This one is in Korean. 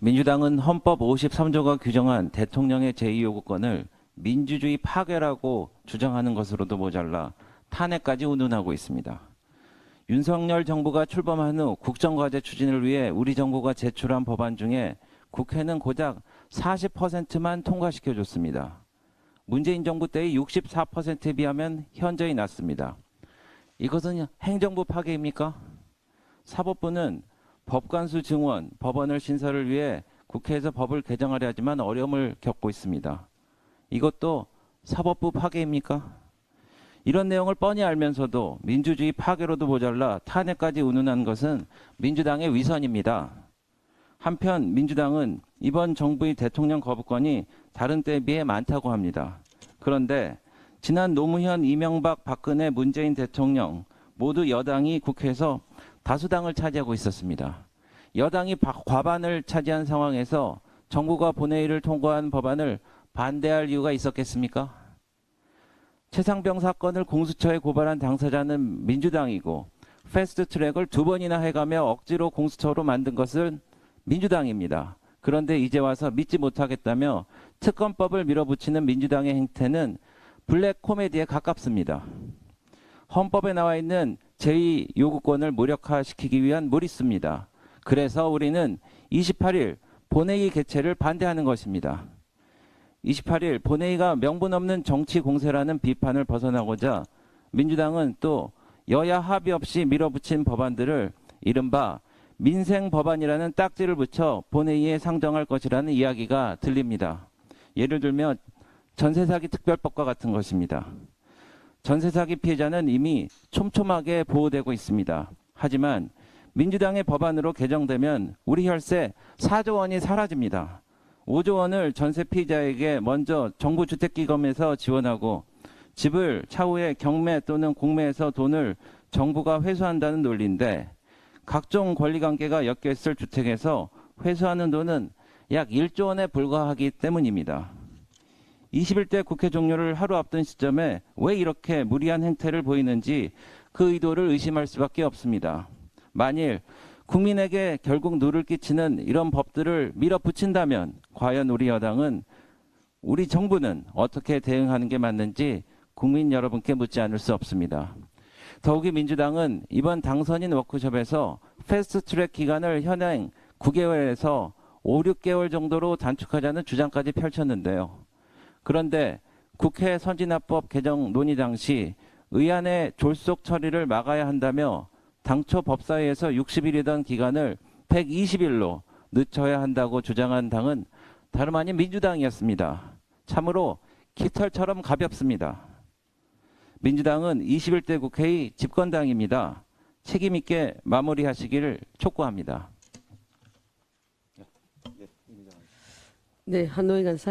민주당은 헌법 53조가 규정한 대통령의 제2요구권을 민주주의 파괴라고 주장하는 것으로도 모자라 탄핵까지 운운하고 있습니다. 윤석열 정부가 출범한 후 국정과제 추진을 위해 우리 정부가 제출한 법안 중에 국회는 고작 40%만 통과시켜줬습니다. 문재인 정부 때의 64%에 비하면 현저히 낮습니다. 이것은 행정부 파괴입니까? 사법부는 법관수 증원, 법원을 신설을 위해 국회에서 법을 개정하려 하지만 어려움을 겪고 있습니다. 이것도 사법부 파괴입니까? 이런 내용을 뻔히 알면서도 민주주의 파괴로도 모자라 탄핵까지 운운한 것은 민주당의 위선입니다. 한편 민주당은 이번 정부의 대통령 거부권이 다른 때에 비해 많다고 합니다. 그런데 지난 노무현, 이명박, 박근혜, 문재인 대통령 모두 여당이 국회에서 다수당을 차지하고 있었습니다. 여당이 과반을 차지한 상황에서 정부가 본회의를 통과한 법안을 반대할 이유가 있었겠습니까? 최상병 사건을 공수처에 고발한 당사자는 민주당이고 패스트트랙을 2번이나 해가며 억지로 공수처로 만든 것은 민주당입니다. 그런데 이제 와서 믿지 못하겠다며 특검법을 밀어붙이는 민주당의 행태는 블랙 코미디에 가깝습니다. 헌법에 나와 있는 제2요구권을 무력화시키기 위한 무리수입니다. 그래서 우리는 28일 본회의 개최를 반대하는 것입니다. 28일 본회의가 명분 없는 정치 공세라는 비판을 벗어나고자 민주당은 또 여야 합의 없이 밀어붙인 법안들을 이른바 민생 법안이라는 딱지를 붙여 본회의에 상정할 것이라는 이야기가 들립니다. 예를 들면 전세사기 특별법과 같은 것입니다. 전세사기 피해자는 이미 촘촘하게 보호되고 있습니다. 하지만 민주당의 법안으로 개정되면 우리 혈세 4조 원이 사라집니다. 5조 원을 전세 피해자에게 먼저 정부 주택기금에서 지원하고 집을 차후에 경매 또는 공매에서 돈을 정부가 회수한다는 논리인데 각종 권리관계가 엮여있을 주택에서 회수하는 돈은 약 1조 원에 불과하기 때문입니다. 21대 국회 종료를 하루 앞둔 시점에 왜 이렇게 무리한 행태를 보이는지 그 의도를 의심할 수밖에 없습니다. 만일 국민에게 결국 누를 끼치는 이런 법들을 밀어붙인다면 과연 우리 여당은, 우리 정부는 어떻게 대응하는 게 맞는지 국민 여러분께 묻지 않을 수 없습니다. 더욱이 민주당은 이번 당선인 워크숍에서 패스트트랙 기간을 현행 9개월에서 5, 6개월 정도로 단축하자는 주장까지 펼쳤는데요. 그런데 국회 선진화법 개정 논의 당시 의안의 졸속 처리를 막아야 한다며 당초 법사위에서 60일이던 기간을 120일로 늦춰야 한다고 주장한 당은 다름 아닌 민주당이었습니다. 참으로 깃털처럼 가볍습니다. 민주당은 21대 국회의 집권당입니다. 책임 있게 마무리하시기를 촉구합니다. 네, 한노희 간사.